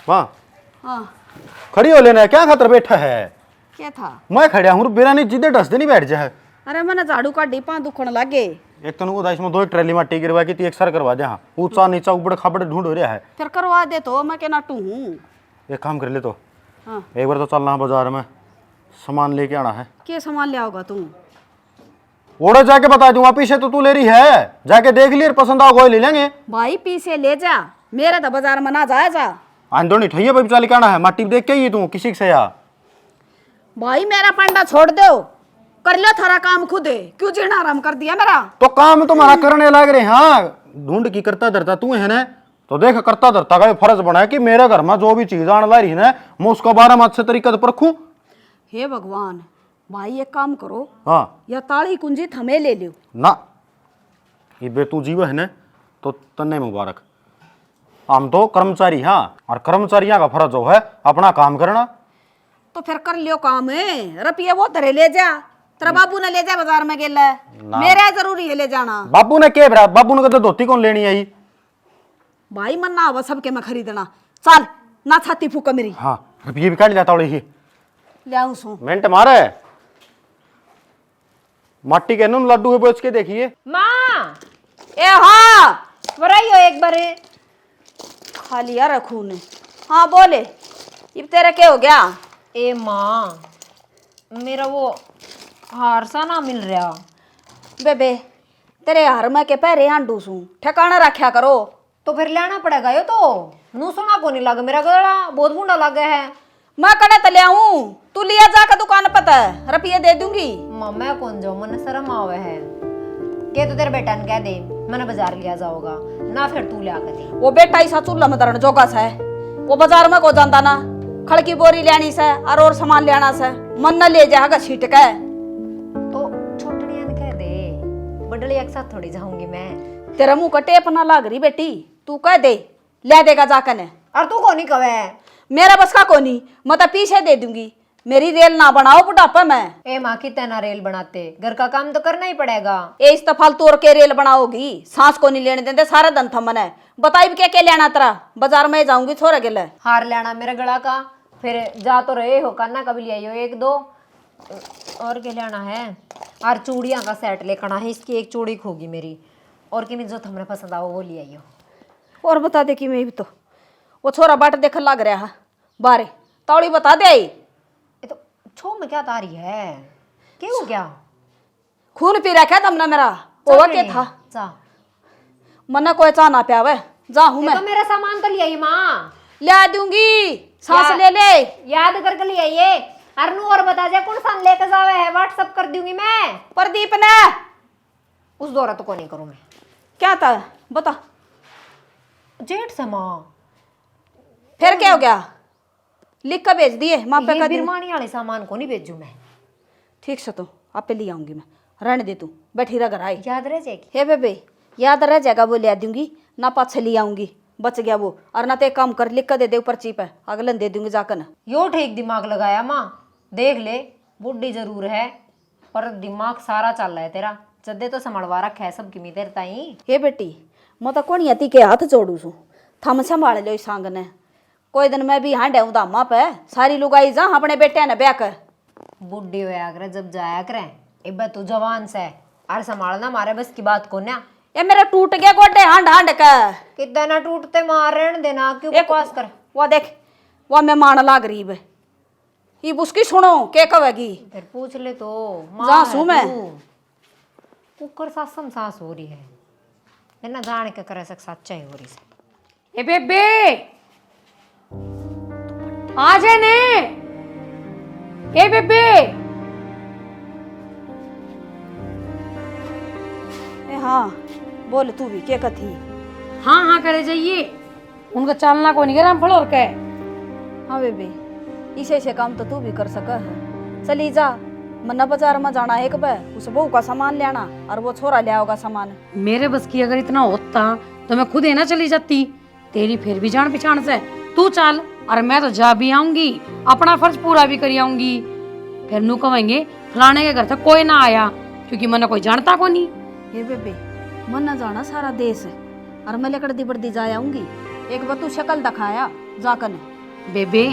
वाह हाँ खड़ी हो लेना, क्या खातर बैठा है? क्या था? मैं खड़ा हूँ, बेरा नहीं जिदे डसते नहीं बैठ जाए। अरे मैंने झाड़ू काटी पा दुखन लागे। एक तो नुको इसमें 2 ट्रैली माटी गिरवा की, एक सर करवा दे। हाँ ऊंचा नीचा ऊबड़ खाबड़ ढूंढ हो रहा है। फिर करवा दे तो मैं क्या नाटू हूँ। एक काम कर ले तो, हाँ एक बार तो चलना बाजार में, सामान लेके आना है। क्या सामान ले आओगा तू? ओड़े जाके बता दूंगा, पीछे तो तू ले रही है, जाके देख लिए, पसंद आओ ले लेंगे। भाई पीछे ले जा, मेरे तो बाजार में ना जाया जा। आंदो नहीं ठैया भाई चाली कहना है, माटी देख के ही तू किसी से या भाई मेरा पंडा छोड़ दो, कर लो थारा काम खुद है, क्यों जीना आराम कर दिया मेरा? तो काम तुम्हारा करने लग रहे। हाँ ढूंढ की करता धरता तू है ना, तो देख करता धरता का फर्ज बना है कि मेरे घर में जो भी चीज आने ला रही है ना, मैं उसको 12 में अच्छे तरीके से परखूं। हे भगवान, भाई एक काम करो, हाँ या ताली कुंजी थमे ले लो ना, ये बे तू जीव है ना तो तन्ने मुबारक। हम तो कर्मचारी, हाँ, और कर्मचारियों का फर्ज जो है अपना काम करना। तो फिर कर लियो काम है, रुपये वो धरे ले जा, तेरा बाबू ने ले जा बाजार में गेला है, मेरा जरूरी है ले जाना। बाबू ने क्या भरा, बाबू ने कहते धोती कौन लेनी आई? भाई मन ना आवा सबके मैं खरीदना, चल ना छाती फूका मेरी। हाँ रुपये भी काट जाता ही ले आऊं सू मिनट मारे माटी के नून लड्डू है बेच के देखिए। माँ ए हाँ वराइयो एक बार खाली यार खून। हाँ बोले, अब तेरा क्या हो गया? ए माँ मेरा वो हार सा ना मिल रहा। बेबे तेरे हार में के पैरे हांडू सू, ठिकाना रखा करो। तो फिर लेना पड़ेगा यो, तो नू सुना को नहीं लगा, मेरा गला बहुत बूढ़ा लगा है। मैं कड़े तले आऊं, तू लिया जाकर दुकान पर, रुपये दे दूंगी। माँ मैं कौन जाऊँ, मन शर्म आवे है। के तो तेरे बेटा ने कह दे मैंने बाजार लिया जाओगा ना, फिर तू ले आकर दे। वो बेटा ऐसा चूल्हा में धरण जोगा सा है, वो बाजार में को जानता ना, खड़की बोरी लेनी से और सामान लेना से, मन न ले जाएगा छीट के। तो छोटनिया ने कह दे, बडली एक साथ थोड़ी जाऊंगी मैं। तेरा मुंह का टेप ना लाग रही बेटी, तू कह दे ले देगा जाकर ने। और तू कौन ही कवे? मेरा बस का कोनी, मैं तो पीछे दे दूंगी, मेरी रेल ना बनाओ बुढ़ापा में। ए माँ की तना रेल बनाते, घर का काम तो करना ही पड़ेगा। ए इस तफाल तोड़ के रेल बनाओगी, सांस को नहीं लेने देते, सारा दिन थमन है। बताई भी क्या लेना तेरा, बाजार में जाऊंगी छोरा गेले। हार लेना मेरे गला का, फिर जा तो रहे हो काना कभी ले आइयो एक दो, और क्या लेना है? और चूड़ियाँ का सेट लेकर है, इसकी एक चूड़ी खोगी मेरी, और कि नहीं जो तुम्हें पसंद आओ वो ले आइयो। और बता दे कि मैं भी तो वो छोरा बाट देख लग रहा है बारे, तौड़ी बता दे। ये तो छो में क्या तारी है, क्या हो गया? खून पी रखा है तुमने मेरा, वो क्या था? जा मना कोई चा ना प्यावे, जा हूं मैं। तो मेरा सामान तो ले आई माँ, ले दूंगी, सांस ले ले। याद करके ले आइए। अरनू और बता जा कौन सा लेकर जावे है, व्हाट्सअप कर दूंगी मैं। प्रदीप ने उस दौरा तो को नहीं करूँ मैं। क्या था बता? जेठ से माँ फिर क्या हो गया? लिख कर भेज दिए माँ पे ये कर दी। बिरमानी वाले सामान को नहीं भेजू मैं। ठीक से तो आप पे ले आऊंगी मैं, रहने दे तू, बैठी रह घर आई। याद रह जाएगी। हे बेबे याद रह जाएगा, वो ले दूंगी ना, पाछे ले आऊंगी, बच गया वो। और ना तो एक काम कर, लिख कर दे दे पर्ची पे, अगले दे दूंगी जाकर ना। यो ठीक दिमाग लगाया माँ, देख ले बुढ़ी जरूर है पर दिमाग सारा चल रहा है तेरा, जद्दे तो संभलवा रखा है सबकी मी तेरे ताई। हे बेटी मैं तो कौन यती के हाथ जोड़ू छू, थम संभाल लो इस सांग ने। कोई दिन मैं भी हांडे हूँ दामा पे, सारी लुगाई जा अपने बेटे ने ब्याह कर। बुढ़ी होया करे जब जाया करे, इब्बा तू जवान से और संभालना मारे बस की बात को ना। ये मेरे टूट गया गोडे हांड हांड का। कितना ना टूटते मार रहने देना, क्यों बकवास कर। वो देख वो मैं मान लाग रही है, ये उसकी सुनो के कहेगी। फिर पूछ ले तो जा सू मैं। कुकर सासम सास हो रही है ना, जान के करे सक सच्चाई हो रही है। ए बेबे आ जा ने, ए बेबे। ए हाँ बोल तू भी क्या कथी? हाँ हाँ करे जाइए, उनका चालना को नहीं करा फलोर के। हाँ बेबे इसे ऐसे काम तो तू भी कर सका है, चली जा, मन्ना बाजार में जाना है कब, उस बहू का सामान लेना और वो छोरा ले आओगा सामान। मेरे बस की अगर इतना होता तो मैं खुद ही ना चली जाती, तेरी फिर भी जान पहचान से तू चल, और मैं तो जा भी आऊंगी, अपना फर्ज पूरा भी कर आऊंगी। फिर नू कहेंगे फलाने के घर तक कोई ना आया, क्योंकि मैंने कोई जानता को नहीं। ये बेबे मन न जाना सारा देश है, और मैं लेकर दी बड़ी जा आऊंगी, एक बार तू शक्ल दिखाया जाकर बेबे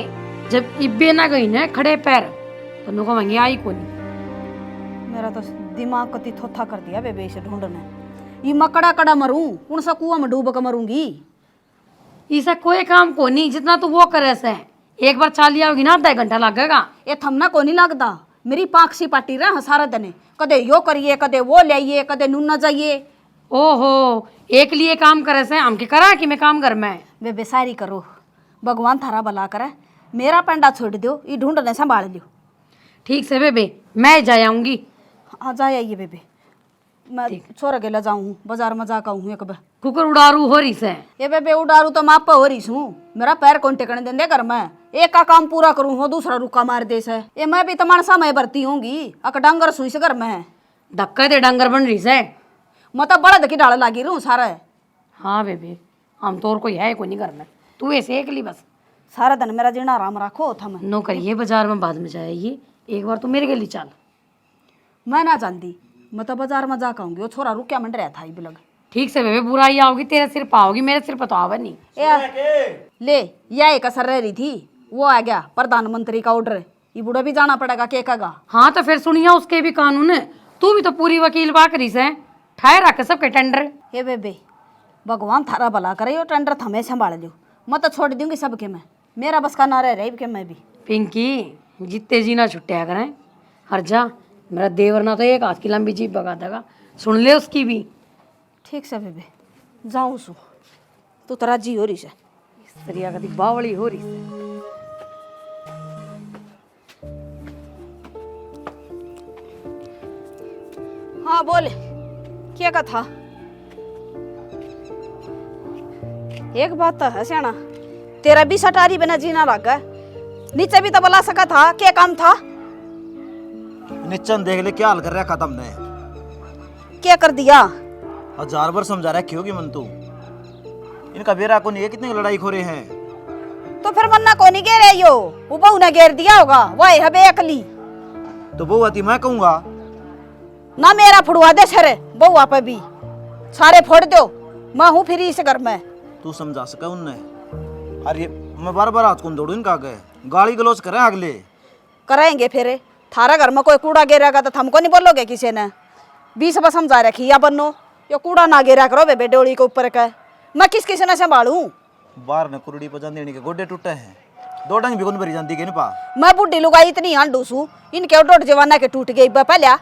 जब इब्बे ना गई ना खड़े पैर तो नु कहेंगे आई को नहीं। मेरा तो दिमाग कति थोथा कर दिया बेबे इसे ढूंढने। ये मैं कड़ा कड़ा मरूं, कौन सा कुआं में डूब कर मरूंगी। इसे कोई काम को नहीं जितना तू वो करे से। एक बार चाली आओगी ना आधा घंटा लगेगा। ये थमना को नहीं लगता, मेरी पाक सी पाटी रहा सारा दिन, कदे यो करिए कदे वो लाइए कदे नून न जाइए। ओहो एक लिए काम करे से हम के करा कि मैं काम कर मैं। बेबे सारी करो, भगवान थारा भला करे, मेरा पेंडा छोड़ दो, ये ढूंढने संभाल लियो। ठीक से बेबे मैं जा आऊंगी। हाँ जा आइए बेबे, मैं छोरा के ले जाऊँ बाजार में जाकर आऊँ एक बार। कुकर उड़ारू हो रही से। ये बेबे उडारू तो माप हो रही हूँ, मेरा पैर कौन टेकने देंगे घर में। एक का काम पूरा करूँ हो दूसरा रुका मार दे से। ये मैं भी तमान समय भरती होंगी, अक डांगर सुई से घर में है। धक्का दे डांगर बन रही से। मैं तो बड़ा दकी डाल लागी रहूँ सारा। हाँ बेबे हम तो और कोई है कोई नहीं घर में, तू ऐसे एक ली बस। सारा दिन मेरा जीना आराम रखो थम। नो करिए बाजार में बाद में जाएगी, एक बार तू मेरे के लिए चल। मैं ना जानती, मैं तो बाजार में जा कहूँगी, वो छोरा रुक क्या मंड रहा था ये बिलग। ठीक से बेबे बुराई आओगी तेरे सिर पाओगी, मेरे सिर पर तो आवा नहीं। ले यह एक असर रह रही थी, वो आ गया प्रधानमंत्री का ऑर्डर, ये बूढ़ा भी जाना पड़ेगा के कगा। हाँ तो फिर सुनिया उसके भी कानून है, तू भी तो पूरी वकील बाकरी से ठाए रख सबके टेंडर। हे बेबे भगवान थारा भला करे, यो टेंडर थमे संभाल लो, मैं तो छोड़ दूंगी सबके में, मेरा बस का ना रह रही के मैं भी। पिंकी जितने जीना छुट्टिया करें हर जा, मेरा देवर ना तो एक हाथ की लंबी जीप भगा देगा, सुन ले उसकी भी। ठीक से बेबे जाऊँ सु, तू तो राजी हो रही से। स्त्रिया कभी बावली हो रही से। हाँ बोले क्या का था। एक बात तो है सियाना, तेरा भी सटारी बिना जीना लगा, नीचे भी तो बुला सका था, क्या काम था। निचन देख ले क्या हाल कर रहा खत्म ने। क्या कर दिया। 1000 बार समझा रहा क्यों की मन तू, इनका बेरा को नहीं है, कितनी लड़ाई खोरे हैं। तो फिर मन्ना को नहीं घेरे यो, वो बहू ने घेर दिया होगा, वही है बेअकली। तो वो आती मैं कहूंगा ना मेरा फुड़वा दे सर बउआ पे भी, सारे फोड़ दो, मैं हूँ फिर इस घर में। तू समझा सका उनने। अरे मैं बार बार हाथ कौन दौड़ू इनका आगे, गाली गलौज करें अगले। करेंगे फिर, थारा घर में कोई कूड़ा गिरेगा तो हमको नहीं बोलोगे किसी ने। 20 बार समझा रखी या बनो, यो कूड़ा ना गिरा करो बेबे डोली के ऊपर का, मैं किस किसी ने संभालूं। बाहर ने कुरड़ी पजान देने के गोडे टूटे हैं, दो डंग भी कौन भरी जानती के पा। मैं बुढ़ी लुगाई इतनी हांडूसू, इनके डोट जवाना के टूट गई पहला।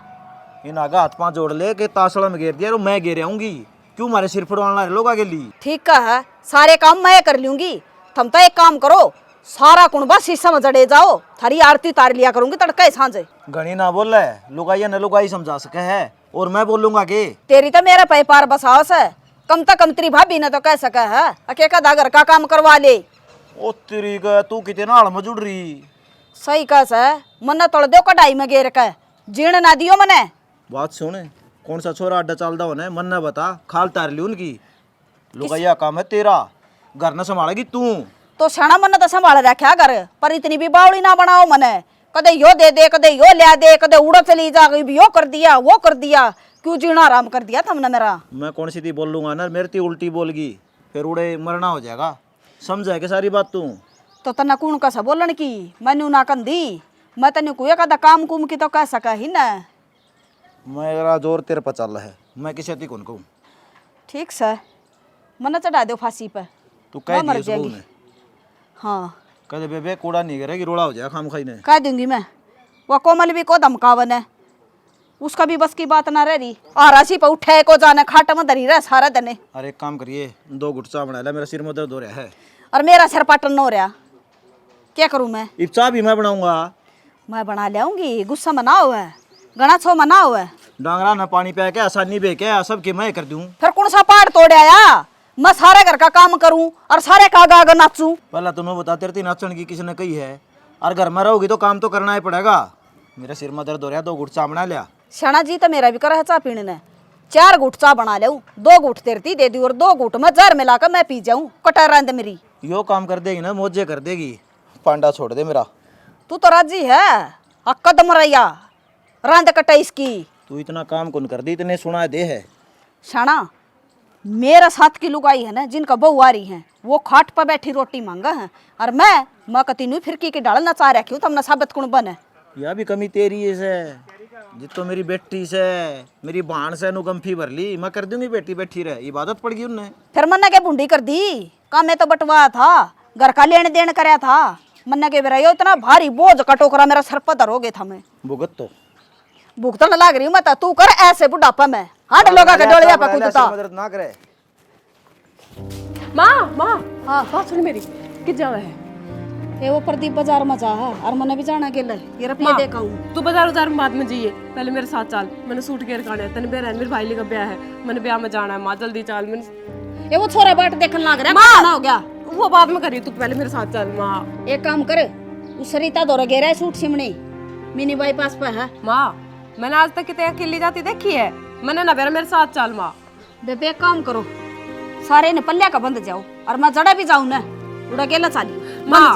इन आगा हाथ पांव जोड़ ले के तासड़ा में घेर दिया और मैं घेर आऊंगी, क्यों मारे सिर फड़वाना लोग आगे ली। ठीक का है, सारे काम मैं कर लूंगी, तुम तो एक काम करो, सारा कुणबा शीशा में जड़े जाओ, थारी आरती तार लिया करूंगी तड़का सांझे। घनी ना बोल रहा है, लुगाई न लुगाई समझा सके है, और मैं बोलूंगा के तेरी तो मेरा पै पार बसावस है, कम तो कम तेरी भाभी ने तो कह सका है अकेका दागर का काम करवा ले। ओ तेरी का तू कितने नाल में जुड़ रही। सही कस है, मन तोड़ दो कढ़ाई में घेर के, जीण ना दियो मने। बात सुन, कौन सा छोरा अड्डा चलता होना मन न बता, खाल तार ली उनकी। लुगाइया काम है तेरा, घर न संभालेगी तू। तो शाना मन तो संभाल रखा घर, पर इतनी भी बावड़ी ना बनाओ मने, कदे यो दे दे कदे यो लिया दे, कदे उड़ा चली जा गई, यो कर दिया वो कर दिया, क्यों जीना आराम कर दिया तुमने मेरा। मैं कौन सी थी बोल लूंगा ना, मेरी थी उल्टी बोलगी, फिर उड़े मरना हो जाएगा, समझा के सारी बात तू। तो तना कौन का सा बोलन की, मैनू ना कंदी, मैं तनु कुए कदा काम कुम की तो कह सका ही ना। मेरा जोर तेरे पर चल है, मैं किसी अति कौन कहूँ। ठीक से मन चढ़ा दो फांसी पे, तू कह मर दिया उस बहू जाएगी। ने, हाँ कहते बेबे कूड़ा नहीं गिरेगी, रोड़ा हो जाएगा खाम खाई ने। कह दूंगी मैं, वह कोमल भी को धमकावन है, उसका भी बस की बात ना रह रही, और राशि पे उठे को जाने खाट में धरी रहा सारा दिन। अरे एक काम करिए, 2 घुट चाय बना ले, मेरा सिर में दर्द हो रहा है। और मेरा सिर पाटन हो रहा, क्या करूं मैं। इब चाय भी मैं बनाऊंगा। मैं बना लियाऊंगी, गुस्सा मनाओ है, गणा छो मनाओ है। डांगरा न पानी पे के आसानी बे के सब के मैं कर दूं। फिर कौन सा पहाड़ तोड़ आया, मैं सारे घर का काम करूं और सारे का आगा नाचूं। पहला तुम्हें बता, तेरे नाचन की किसी ने कही है, और घर में रहोगी तो काम तो करना ही पड़ेगा। मेरे सिर में दर्द हो रहा है, 2 घुट चाय बना लिया। शना जी तो मेरा भी कर है चा पीने ने, 4 घुट चा बना ले, 2 घुट तेरती दे दी और 2 घुट में जहर मिलाकर मैं पी जाऊं, कटा रंद मेरी। यो काम कर देगी ना, मौजे कर देगी, पांडा छोड़ दे मेरा। तू तो राजी है, कदम रैया रंद कटा इसकी। तू इतना काम कौन कर दी, इतने सुना दे है। शाना मेरा 7 की लुगाई है ना, जिनका बहू आ रही है, वो खाट पर बैठी रोटी मांगा है, और मैं मैं कती नु फिरकी के डाल नचा रखी तम न साबित कुण बने या भी कमी तेरी है से जितो मेरी बेटी से मेरी भाण से नु गंफी भर ली मैं कर दूंगी बेटी बैठी रहे इबादत पड़ गई उनने फिर मन्ना के बुंडी कर दी काम में तो बंटवा था घर का लेन देन करया था मन्ना के बेरा यो इतना भारी बोझ का टोकरा मेरा सर पर धरोगे था मैं भुगत तो भुगतन लाग रही हूं मैं तो तू कर ऐसे बुढ़ापा में हाथ लोगा के डोलिया पे कूदता मदद ना करे माँ माँ हाँ बात सुन मेरी किस जावे है ए वो प्रदीप बाजार में जा है और मने भी जाना के ले ये रुपये माँ, देखा हूं तू बाजार उजार में बाद में जाइए पहले मेरे साथ चल मैंने सूट केयर खाना है तेने मेरे मेरे भाई का ब्याह है मैंने ब्याह में जाना है माँ जल्दी चल मैंने ए वो छोरा बाट देखने लग रहा है माँ! खाना हो गया वो बाद में करिए तू पहले मेरे साथ चल माँ एक काम कर उस सरिता दौरा गेरा है सूट सिमणी मिनी बाईपास पे है माँ मैंने आज तक कितने अकेली जाती देखी है मैंने ना मेरे साथ चल माँ बेबे एक काम करो सारे ने पल्ल्या का बंद जाओ और मैं जड़ा भी जाऊं ना उड़ा गेला चाली माँ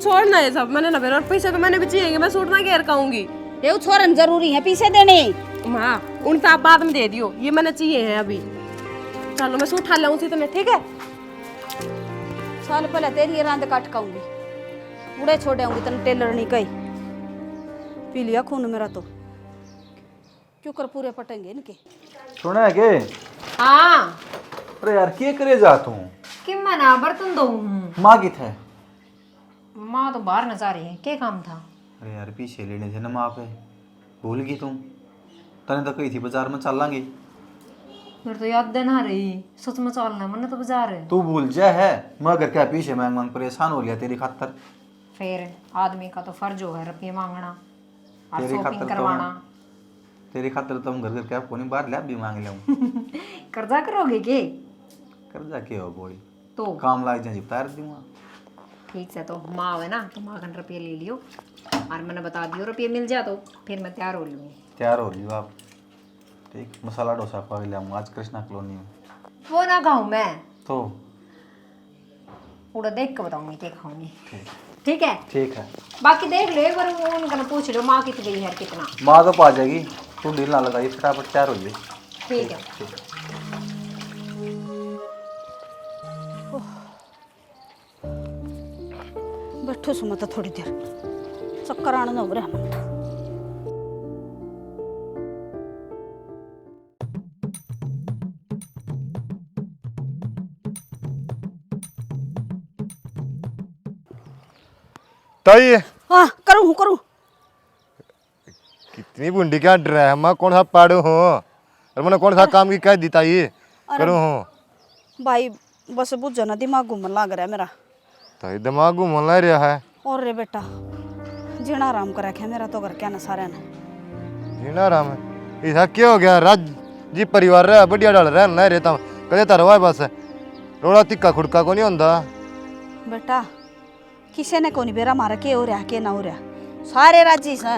छोड़ ना ये सब मैंने ना मेरे और पैसे तो मैंने भी चाहिए मैं सूट ना घेर कहूंगी ये छोरन जरूरी है पीछे देने माँ उन तो आप बाद में दे दियो ये मैंने चाहिए है अभी चलो मैं सूट ठाल लाऊं तुम्हें ठीक है साल पहले तेरी रांद काट काऊंगी उड़े छोड़ेंगी तन टेलर नहीं कही पी लिया खून मेरा तो क्यों कर पूरे पटेंगे इनके सुना है के हाँ अरे यार के करे जा तू कि मना बर्तन दो माँ की थे माँ तो बाहर न जा रही है क्या काम था। अरे यार पीछे लेने थे ना माँ पे भूल गई तुम तने तो कही थी बाजार में चल लांगी मेरे तो याद देना रही सच में चलना मन तो बाजार है तू भूल जा है मगर क्या पीछे मांग मांग परेशान हो लिया तेरी खातर फिर आदमी का तो फर्ज हो है रुपये मांगना और तेरी शॉपिंग खातर करवाना तेरी खातर तो हम घर घर क्या कोनी बाहर लैब भी मांग लिया कर्जा करोगे के कर्जा के हो बोली तो काम लाग जाए जिता दूंगा ठीक से तो माँ है ना तो माँ घंटे रुपये ले लियो और मैंने बता दियो रुपये मिल जाए तो फिर मैं तैयार हो लूँगी तैयार हो लियो आप ठीक मसाला डोसा पा लिया आज कृष्णा कॉलोनी में वो ना खाऊँ मैं तो पूरा देख के बताऊंगी क्या खाऊंगी ठीक है ठीक है बाकी देख लो एक बार वो उनका पूछ लो माँ कितनी गई है कितना माँ तो पा जाएगी तू ढील ना लगाई फटाफट तैयार हो जाए ठीक है बैठो सुमा तो थोड़ी देर चक्कर आने हो रहा है ताई हाँ करूँ करूँ कितनी बुंडी क्या डर है मैं कौन सा पाड़ू हूँ और मैंने कौन सा काम की कह देता ये करूँ हूँ भाई बस बुझ ना दिमाग घूमने लग रहा है मेरा ताई दिमाग घूमने लग रहा है और रे बेटा जीना आराम कर रखे मेरा तो घर क्या ना सारे ने जीना राम है ऐसा क्या हो गया राज जी परिवार रहा बढ़िया डाल रहा नहीं रहता कदे तरवा है बस रोड़ा तिक्का खुड़का को नहीं होता बेटा किसी ने को नहीं बेरा मारा के हो रहा के ना हो रहा सारे राजी से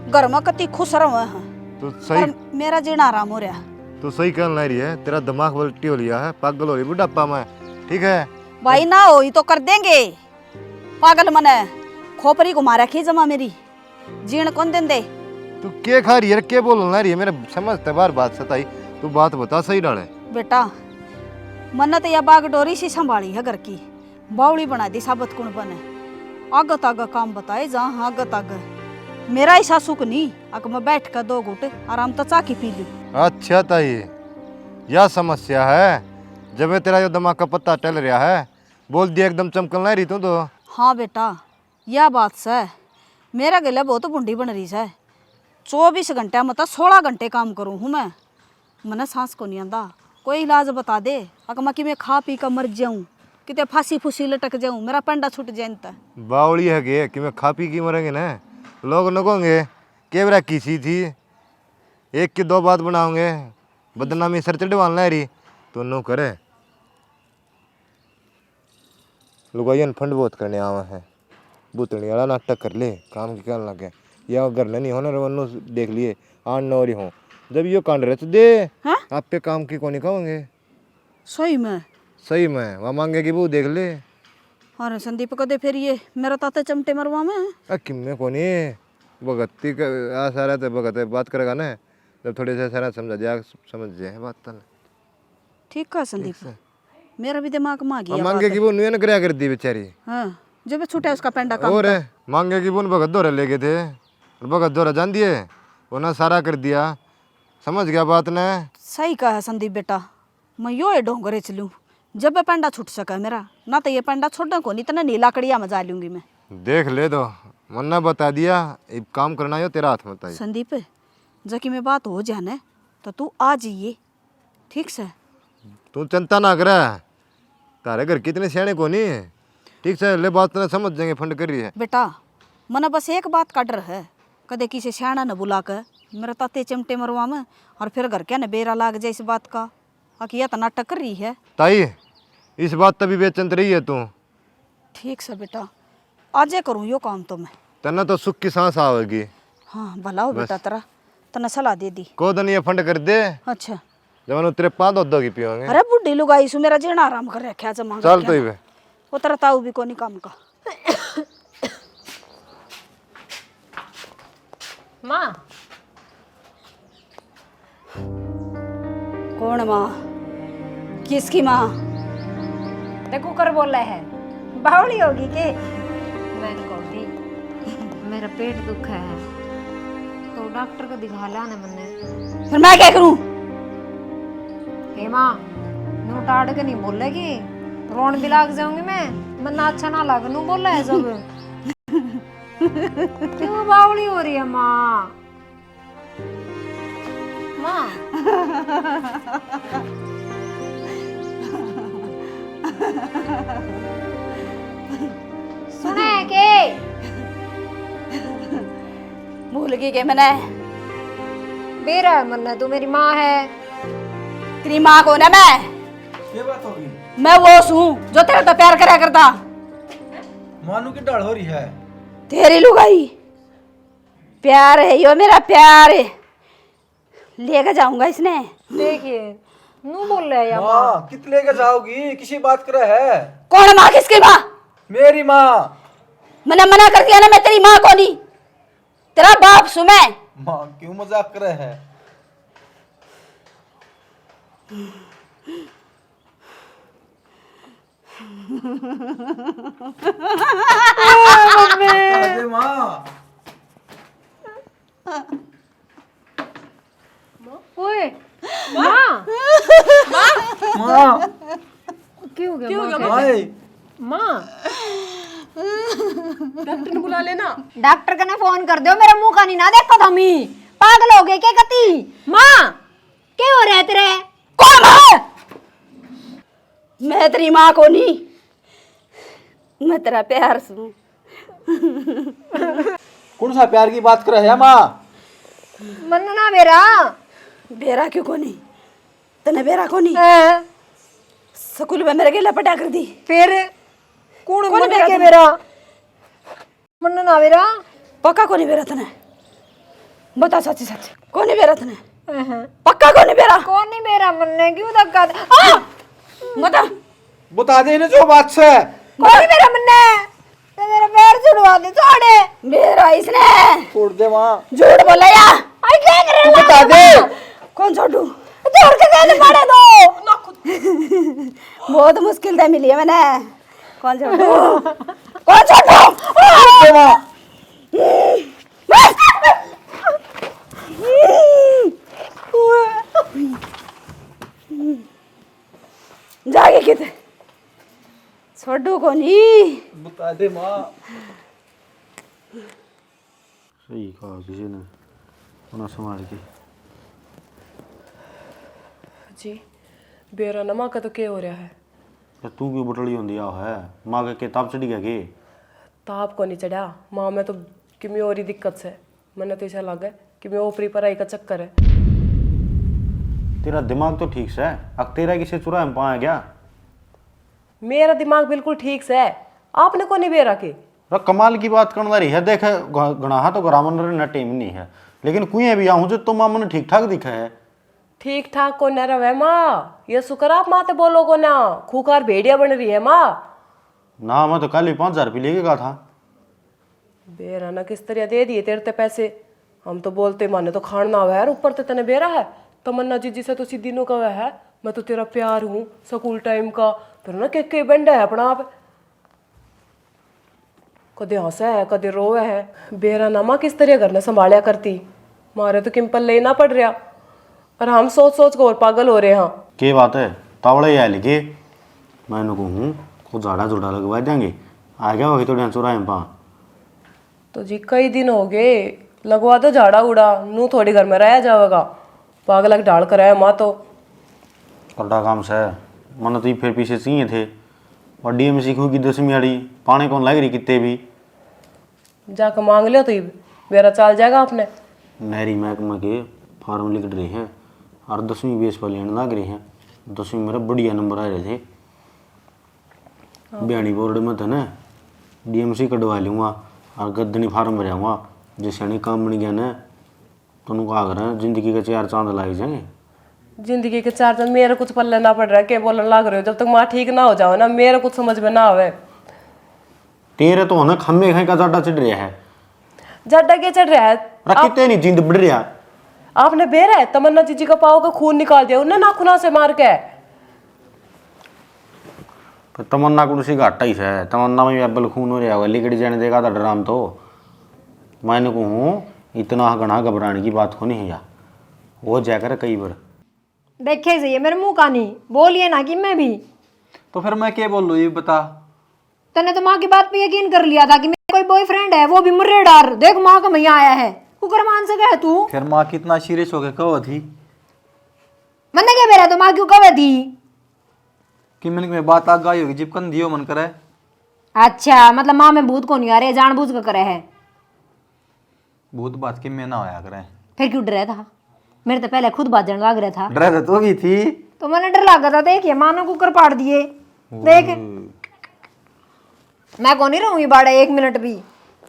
घर में कति खुश रहो हैं तू सही पर मेरा जीना आराम हो रहा तू सही कहने लग रही है तेरा दिमाग उल्टी हो लिया है पागल हो रही बुढ़ापा में ठीक है भाई ना हो तो कर देंगे पागल मने खोपरी घुमा रखी जमा मेरी जीण कौन दिन दे तू क्या खा रही है क्या बोलना रही है मेरे समझते बार बात सताई तू बात बता सही डाले बेटा मन तो यह बागडोरी सी संभाली है घर की बावड़ी बना दी साबत कुण बने आगत आग काम बताए जहाँ आगत आग मेरा ही सासू को नहीं अगर मैं बैठ कर 2 घूट आराम तो चाकी पी लूं। अच्छा ताई यह समस्या है जब मैं तेरा जो दिमाग का पत्ता टल रहा है बोल दिया एकदम चमकल नहीं रही तू तो हाँ बेटा यह बात से मेरा गला बहुत बुंडी बन रही है 24 घंटे मतलब 16 घंटे काम करूँ हूँ मैं मने सांस को नहीं आंदा कोई इलाज बता दे अगर मैं कि मैं खा पी कर मर जाऊँ कितने फांसी फूसी लटक जाऊँ मेरा पंडा छूट जाए बावड़ी है के कि मैं खा पी की मरेंगे ना लोग नकोंगे केवरा किसी थी 1 की 2 बात बनाओगे बदनामी सर चढ़वान ला रही तो नो करे लुगाइयन फंड बहुत करने आवा है बुतनी वाला नाटक कर ले काम की करने लगे या घर नहीं होना रवन्नो देख लिए 8-9 हो जब ये कांड रहे तो दे हाँ? आप पे काम की कौन कहोगे सही में सही में वहाँ मांगे कि वो देख ले अरे संदीप कदे फिर ये मेरा ताते चमटे मरवा में किम्मे कोनी भगती का सारा तो भगत बात करेगा ना जब थोड़े से सारा समझा जाए समझ जाए बात तो ठीक है संदीप मेरा भी दिमाग में आ गया मांगे कि वो नुयन कराया कर दी बेचारी हाँ जब छूटे उसका पेंडा काम और मांगे की बुन भगत दोहरे ले गए थे और भगत दोहरा जान दिए उन्हें सारा कर दिया। समझ गया बात ने? सही कहा है संदीप बेटा, मैं यो ये डोंगरे चलूँ जब ये पेंडा छूट सका मेरा, ना तो ये पेंडा छोड़ने को नहीं, इतना नीला कड़िया मजा लूंगी मैं। देख ले दो मन्ना बता दिया, अब काम करना यो तेरा हाथ में होता है। संदीप जबकि में बात हो जाने तो तू आ जाइए, ठीक से? तू चिंता ना कर, तारे घर कितने सियाने को नहीं, ठीक से ले बात ना समझ जाएंगे, फंड कर रही है। बेटा मना बस एक बात का डर है, कदे किसी सियाना न बुला कर मेरा ताते चिमटे मरवा में और फिर घर क्या न बेरा लाग जाए इस बात का, आखिर यह तो नाटक कर रही है। ताई इस बात तभी बेचंत रही है तू। ठीक से बेटा, आजे करूँ यो काम तो मैं। तना तो सुख की सांस आवेगी। हाँ भला हो बेटा तेरा, तना सलाह दे दी। को दिन ये फंड कर दे, अच्छा जब तेरे पाँच दो की पियोगे। अरे बुढ़ी लुगाई सु मेरा जीना आराम कर रखा जमा चल तो ही वो तेरा ताऊ भी कोनी काम का। माँ कौन माँ? किसकी माँ? ते कुकर बोल रहा है, बावली होगी के? मैंने कहा थी मेरा पेट दुख है तो डॉक्टर को दिखा लाना मैंने। फिर मैं क्या करूं? हे माँ नू टाड़ के नहीं बोलेगी, रोन भी लाग जाऊंगी मैं, मन्ना अच्छा ना लग नू बोला है सब। क्यों बावली हो रही है माँ? माँ सुने के भूल गई के मैंने? बेरा है मन्ना, तू मेरी माँ है। तेरी माँ कौन है? मैं ये बात होगी। मैं वो हूँ जो तेरा तो प्यार करा करता। मानू की डाल हो रही है। तेरी लुगाई प्यार है यो, मेरा प्यार है, लेके जाऊंगा इसने। देखिए नू बोल रहा है या माँ? माँ कित लेके जाओगी, किसी बात करे है? कौन माँ? किसकी माँ? मेरी माँ। मैंने मना कर दिया ना, मैं तेरी माँ को नहीं, तेरा बाप सु मैं। माँ क्यों मजाक करे है? अरे माँ। ओए माँ माँ क्यों हो गया माँ? भाई माँ डॉक्टर ने बुला लेना। डॉक्टर कने फोन कर दो, मेरा मुंह का नहीं ना देखो थमी, पागल हो गए क्या कती? माँ क्या हो रहा है तेरे? कौन है? मैं तेरी माँ को नहीं, मैं तेरा प्यार सुन। कौन सा प्यार की बात करे है माँ? मन ना मेरा बेरा क्यों को नहीं? तने बेरा को नहीं? है? स्कूल में मेरे गेला पटा कर दी। फिर कौन कौन मन मेरा के तुम? मेरा मन ना मेरा पक्का को नहीं बेरा तने? बता सच्ची सच, को नहीं बेरा तने? पक्का को नहीं बेरा? कौन नहीं मेरा? मन ने क्यों धक्का दे? बता दे इन्हें जो बात से। कौन नहीं मेरा? मन ने तो मेरा पैर छुड़वा दे, छोड़े बेरा इसने। छोड़ दे माँ। झूठ बोला या? आई क्या कर रहे हो? बता दे। कौन छोड़ू? छोड़ के कैसे पड़े दो? बहुत मुश्किल से मिली है मैंने। कौन छोड़ू? कौन छोड़ू? दे माँ। जागे किते छोड़ू को नहीं। बता दे माँ। सही कहा किसी ने, होना संभाल के। जी बेरा ना माँ का तो क्या हो रहा है? या तू क्यों बटड़ी होंदी आ है? माँ के किताब चढ़ी गया के? ताप को नहीं चढ़ा माँ में तो कि मैं और ही दिक्कत से, मैंने तो ऐसा लगा कि मैं ऊपरी पढ़ाई का चक्कर है। तेरा दिमाग तो ठीक से है, अब तेरा किसे चुरा में पाया गया? मेरा दिमाग बिल्कुल ठीक से है, आपने को नहीं बेरा के। कमाल की बात करना रही है। देख गणाहा तो ग्रामन न टेम नहीं है, लेकिन कुएं भी आऊँ जो तो माँ मन ठीक ठाक दिखा है। ठीक ठाक को न रहे माँ, ये शुक्र आप माते बोलो को ना, खूकार भेड़िया बन रही है माँ। ना मैं तो कल ही 5,000 रुपये लेके गया था। बेरा ना किस तरह दे दिए तेरे ते पैसे, हम तो बोलते माने तो खाना हुआ है, ऊपर ते तने बेरा है। तमन्ना जीजी से तो सीधी नो कहा है मैं तो तेरा प्यार हूँ स्कूल टाइम का, फिर ना के बंडा है अपना आप। कदे हंसा है कदे रोवे है। बेरा नामा किस तरह घर ने संभालिया करती, मारे तो किम्पल लेना पड़ रहा और हम सोच सोच को और पागल हो रहे हैं। के बात है तावड़े या लिखे मैंने कहूँ को झाड़ा झूड़ा लगवा देंगे आ गया वही तो डेंसो रहा है पा। तो जी कई दिन हो गए, लगवा दो झाड़ा उड़ा, नू थोड़ी घर में रह जाएगा, पागल के ढाल कर आया माँ तो। कड़ा काम से मन तो फिर पीछे चाहिए थे और डीएम सीखू की 10वीं आड़ी पानी कौन लग रही कितने भी जाकर मांग लियो तो मेरा चल जाएगा आपने। नहरी महकमा के फार्म लिख रहे हैं और 10वीं बेस पर लेने लग रहे हैं। 10वीं मेरे बढ़िया नंबर आ रहे थे, बयानी बोर्ड में था ना डीएमसी कटवा लूँगा और गद्दनी फार्म भराऊँगा। जैसे नहीं काम बन गया ना तो उनको आ रहे हैं जिंदगी के 4 चांद लाग जाएंगे। जिंदगी के 4 चांद मेरे कुछ पल्ले ना पड़ रहा है, क्या बोलने लग रहे हो? जब तक माँ ठीक ना हो जाओ ना मेरे कुछ समझ में ना आवे। तेरे तो ना खम्मे खाई का जाटा चढ़ रहा है, जड्डा क्या चढ़ रहा है? कितने नहीं जिंद बढ़ रहा। आपने बेरा है तमन्ना जीजी का पाव का खून निकाल दिया उन्हें नाखूना से मार के। पर तमन्ना को उसी घाटा ही है, तमन्ना में अब्बल खून हो रहा होगा लिकड़ जाने देगा था ड्राम तो। मैंने कहूँ इतना घना घबराने की बात को नहीं है यार, वो जाकर कई बार देखे सही है मेरे मुंह का नहीं बोलिए ना कि मैं भी। तो फिर मैं क्या बोल लूँ ये बता। तने तो माँ की बात पे यकीन कर लिया था कि मेरा कोई बॉयफ्रेंड है, वो भी मुर्रे डार। देख माँ का भैया आया है, कुकर मान सके है तू। फिर माँ कितना सीरियस हो गया कहो थी मैंने क्या बेरा तो माँ क्यों कवे थी कि मैंने में बात आ गई होगी जिपकन दियो मन करे। अच्छा मतलब माँ में भूत को नहीं आ रहे, जानबूझ कर करे है। भूत बात की मैं ना होया करे। फिर क्यों डरा था? मेरे तो पहले खुद बाजन लग रहा था। डरा तो भी थी तो मैंने डर लगा था। देखिए माँ ने कुकर पाड़ दिए। देख मैं कौन नहीं रहूंगी बाड़ा 1 मिनट भी,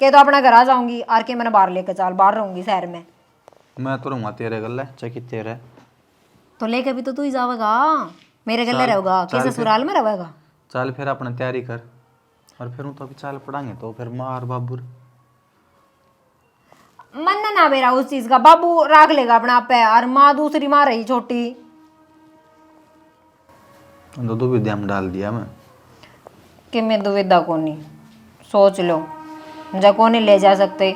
के तो अपना घर आ जाऊंगी और के मैंने बाहर लेकर चल, बाहर रहूंगी शहर में। मैं तो रहूंगा तेरे गले चाहे तेरे। तो लेके भी तो तू ही जाएगा, मेरे गले रहोगा के ससुराल में रहेगा। चल फिर अपने तैयारी कर और फिर तो अभी चाल पड़ांगे तो फिर मार बाबू मन ना बेरा उस चीज का, बाबू राख लेगा अपना आप पे और माँ दूसरी माँ रही छोटी। दो विद्या में डाल दिया मैं कि मैं दुविधा को नहीं सोच लो, जब को नहीं ले जा सकते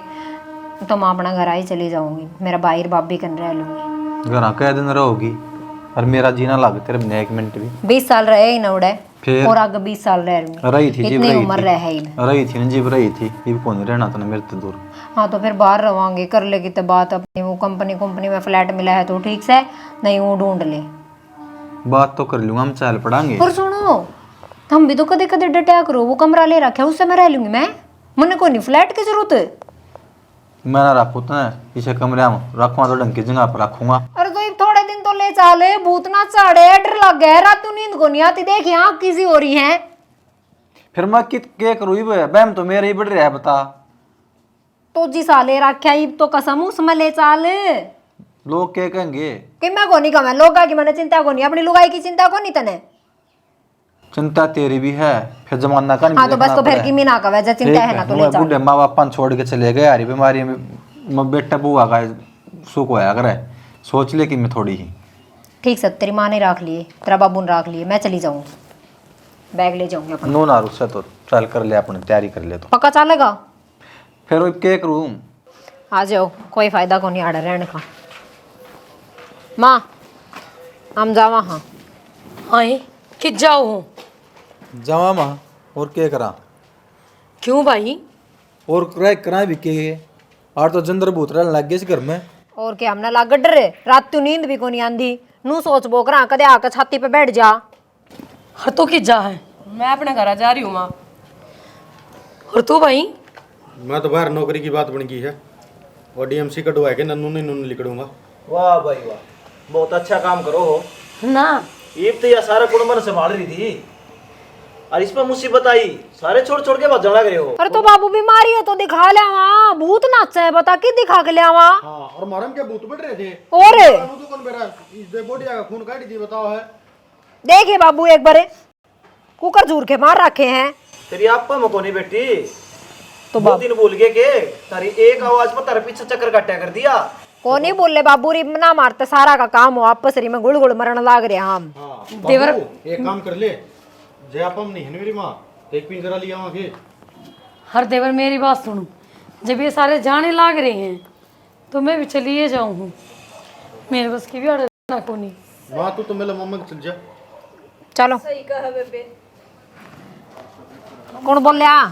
तो मैं अपना घर आई चली जाऊंगी, मेरा भाई और बाप भी कन रह लूंगी। घर कई दिन रहोगी और मेरा जीना लग तेरे बिना 1 मिनट भी। 20 साल रहे ही ना उड़े फिर और आगे 20 साल रह लूंगी। रही थी जीव इतनी रही उम्र थी रह ही ना। रही थी ना जीव रही थी ये कौन रहना था ना मेरे तो दूर। हाँ तो फिर बाहर रहोगे, कर लेगी तो बात अपनी वो कंपनी में फ्लैट मिला है तो ठीक से, नहीं वो ढूंढ ले। बात तो कर लूंगा हम चाल पड़ांगे। और सुनो हम भी तो कदे कदे डटा करो, वो कमरा ले रखा है उससे मैं रह लूंगी। मैं मने को नहीं फ्लैट की जरूरत है। मैं ना रखू तो इसे कमरे में रखूंगा तो ढंग की जगह पर रखूंगा। अरे तो थोड़े दिन तो ले चाले, भूत ना चाड़े, डर लग गया रात को नींद को नहीं आती। देखिए आँख किसी हो रही है। फिर मैं क्या करूँ बैम तो मेरे ही बढ़ रहा है बता। तो जी साले रखा ही तो कसम उसमें ले चाल लोग क्या कहेंगे कि मैं को नहीं कमा लोग की मैंने चिंता को नहीं, अपनी लुगाई की चिंता को नहीं तने। चिंता तेरी भी है फिर जमाना का नहीं। हाँ तो बस तो फिर की मी ना कवे, चिंता है ना तो ले बूढ़े माँ बाप छोड़ के चले गए यार बीमारी में बेटा बुआ का सुख होया करे। सोच ले कि मैं थोड़ी ही ठीक से तेरी माँ ने रख लिए, तेरा बाबू ने रख लिए, मैं चली जाऊंगी, बैग ले जाऊंगी अपना। नो ना रुस्से तो चल कर ले अपने तैयारी कर ले तो पक्का चलेगा? फिर वो क्या करूँ। आ जाओ, कोई फायदा को नहीं आड़ा रहने का। माँ हम जावा। हाँ आए कि जाओ जावा माँ और क्या करा क्यों भाई? और करा भी के और तो जंदर भूत रहने लग गए इस घर में। और क्या हमने लाग डरे, रात तू नींद भी को नहीं आंदी, नू सोच बोकरा कदे आकर छाती पे बैठ जा। और तू कि जा है? मैं अपने घर जा रही हूँ माँ। और तू भाई? मैं तो बाहर नौकरी की बात बन गई है और डीएमसी कटवा के नन्नू ने नन्नू लिखड़ूंगा। वाह भाई वाह, बहुत अच्छा काम करो हो ना ये तो यह सारा कुटुंब संभाल रही थी और इस पर मुसीबत आई सारे छोड़ छोड़ के भजन लग रहे हो। अरे तो बाबू बीमारी है तो दिखा ले वहाँ, भूत नाचा है बता कि दिखा के ले वहाँ। हाँ और मारम के भूत बढ़ रहे थे और तो कौन बेरा इस बॉडी का खून काट दी बताओ है। देखिए बाबू एक बारे कुकर झूर के मार रखे हैं। तेरी आप पर मकोनी बेटी तो 2 दिन भूल गए के तारी एक आवाज पर तारे पीछे चक्कर काटा कर दिया। को नहीं बोले बाबू री ना मारते, सारा का काम हो आपस री में गुड़ गुड़ मरण लाग रहे हम। हाँ देवर एक काम कर ले जय आप हम नहीं है मेरी माँ एक पिन करा लिया वहाँ के। हर देवर मेरी बात सुनो, जब ये सारे जाने लाग रहे हैं तो मैं भी चलिए जाऊँ हूँ, मेरे बस की भी ना को नहीं। माँ तू तो मेरे मम्मा के चल जा। चलो सही कहा बेबे। कौन बोल रहा?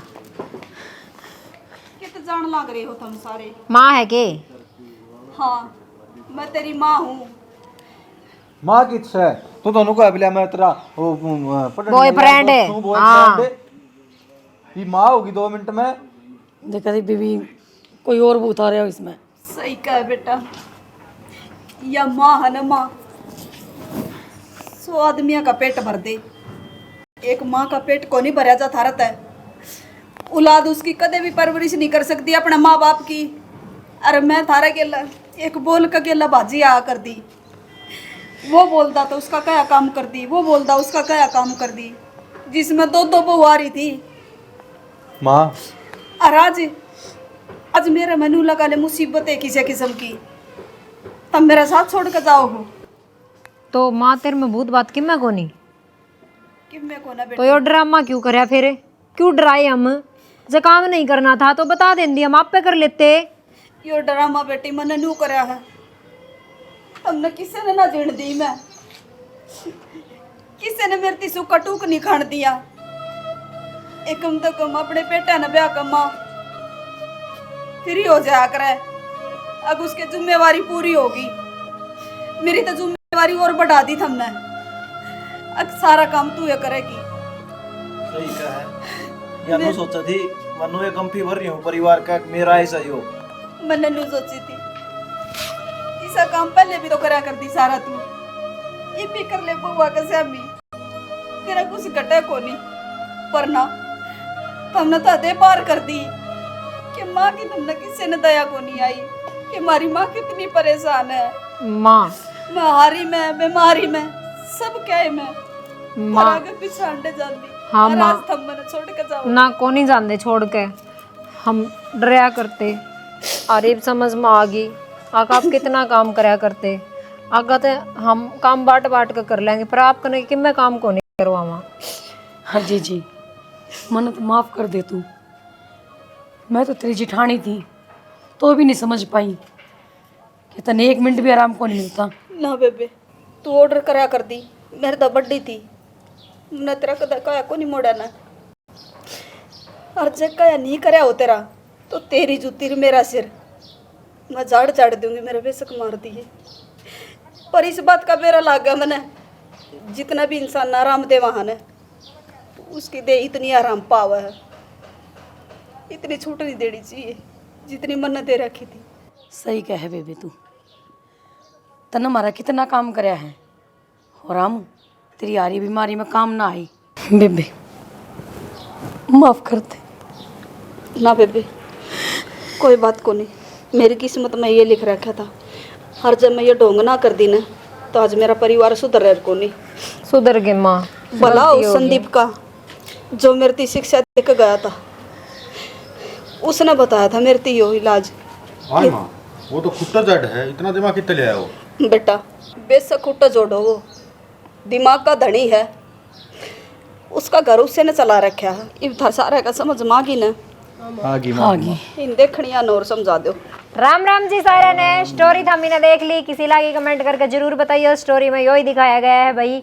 कित जान लाग रहे हो तुम सारे। माँ है के? हाँ मैं तेरी माँ हूँ। माँ किस है तू दोनों को अबले मैं तेरा वो बॉयफ्रेंड है। हाँ। ये माँ होगी 2 मिनट में। देखा थी बीबी कोई और भूत आ रहा हो इसमें। सही कहा बेटा, या माँ है ना माँ, 100 आदमियों का पेट भर दे, एक माँ का पेट को नहीं भरा जाता रहता है। औलाद उसकी कदे भी परवरिश नहीं कर सकती अपने माँ बाप की। अरे मैं थारा गेला एक बोल का गेला भाजी आ कर दी, वो बोलता तो उसका क्या काम कर दी, वो बोलता उसका क्या काम कर दी, जिसमें 2 बहू आ रही थी। माँ और आज मेरे मनु लगा ले मुसीबत है किसी किस्म की, तब मेरा साथ छोड़ कर जाओ हो। तो माँ तेरे में भूत बात किम्मे को नहीं? कि मैं को ना तो बेटा, यो ड्रामा क्यों करया फिर? क्यों डराए हम? जो काम नहीं करना था तो बता देंदी, हम आप पे कर लेते। यो ड्रामा बेटी मैंने नू कराया है, हमने किसी ने ना जीण दी, मैं किसी ने मेरे तीसू कटूक नहीं खान दिया। एक कम तो कम अपने बेटा ने ब्याह कमा फिर ही हो जाया करे, अब उसकी जिम्मेवारी पूरी होगी। मेरी तो जिम्मेवारी और बढ़ा दी हमने, अब सारा काम तू ये करेगी। सही कहा है। या मैं सोचा थी मनु एक कंपी भर रही हूँ परिवार का मेरा ऐसा ही हो। मैंने नू सोची थी ऐसा काम पहले भी तो करा कर दी सारा तू, ये भी कर ले बुआ का श्यामी, तेरा कुछ घटा को नहीं। पर ना तुमने तो हदे पार कर दी कि माँ की तुमने किसी ने दया को नहीं आई कि हमारी माँ कितनी परेशान है। माँ महारी में बीमारी में सब क्या है मैं माँ आगे पीछे अंडे जाती। हाँ, और माँ। आज तुम मैंने छोड़ के जाओ ना को नहीं जानते छोड़ के, हम डरया करते। अरे समझ में आ गई आका, आप कितना काम करया करते। आका तो हम काम बांट बांट कर लेंगे, पर आप कने कि मैं काम को नहीं करवावा। हाँ जी मन तो माफ़ कर दे तू, मैं तो तेरी जिठानी थी तो भी नहीं समझ पाई कि तने 1 मिनट भी आराम को नहीं मिलता। ना बेबे तू ऑर्डर करा कर दी, मेरे तो बड्डी थी, मैंने तेरा कदा कया को नहीं मोड़ा ना। और जब कया नहीं करया हो तेरा तो तेरी जूती मेरा सिर मैं झाड़ झाड़ दूंगी, मेरे बेशक मार दी है। पर इस बात का बेरा लागा मैंने, जितना भी इंसान आराम दे वहाँ ने उसकी दे इतनी आराम पावा है, इतनी छूट नहीं देनी चाहिए जितनी मन दे रखी थी। सही कहे बेबे तू, तने हमारा कितना काम करया है और हम तेरी यारी बीमारी में काम ना आई। बेबे माफ़ कर दे। ना बेबे कोई बात को नहीं, मेरी किस्मत में ये लिख रखा था, हर जब मैं ये ढोंग ना कर दी ना तो आज मेरा परिवार सुधर रहा को नहीं। सुधर गए माँ। भला उस संदीप का जो मेरे ती शिक्षा देकर गया था, उसने बताया था मेरे ती यो इलाज। हाँ माँ वो तो खुट्टा जड़ है, इतना दिमाग कितने ले आया वो? बेटा बेशक खुट्टा जोड़ो, वो दिमाग का धनी है, उसका घर उससे ने चला रखा है। इब था सारा का समझ मांगी ना आगी आगे इन देखनिया नौर समझा दो। राम राम जी सारे ने स्टोरी था मैंने देख ली, किसी लागी कमेंट करके जरूर बताइए। स्टोरी में यही दिखाया गया है भाई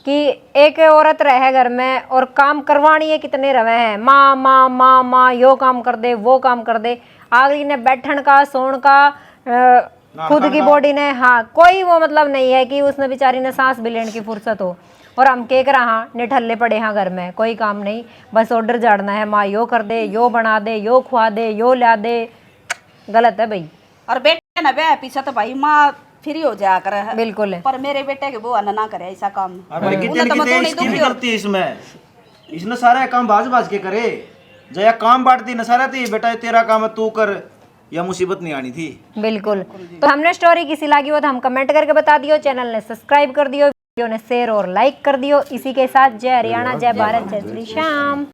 कि एक औरत रहे घर में और काम करवानी है कितने रवे हैं, माँ माँ माँ माँ, यो काम कर दे वो काम कर दे, आगरी ने बैठन का सोन का खुद की बॉडी ने, हाँ कोई वो मतलब नहीं है कि उसने बेचारी ने सांस भी लेने की फुर्सत हो। और हम के रहा निठल्ले पड़े हैं घर में, कोई काम नहीं, बस ऑर्डर झाड़ना है, माँ यो कर दे, यो बना दे, यो खुआ दे, यो ला दे। गलत है भाई। और बेटे ना बे पीछे तो भाई माँ फ्री हो जाया करे है। बिल्कुल है। पर मेरे बेटे के बुआ ना करे ऐसा काम। हमारी उन्हें किचन तो की मैं तेज थोड़ी इसकी भी दुखी हो- करती है इसमें, इसने सारा काम बाज बाज के करे। जया काम बांटती न सारा थी बेटा तेरा काम है तू कर, या मुसीबत नहीं आनी थी। बिल्कुल। तो हमने स्टोरी किसी लगी हो तो हम कमेंट करके बता दियो, चैनल ने सब्सक्राइब कर दियो, वीडियो ने शेयर और लाइक कर दियो। इसी के साथ जय हरियाणा, जय भारत, जय श्री श्याम।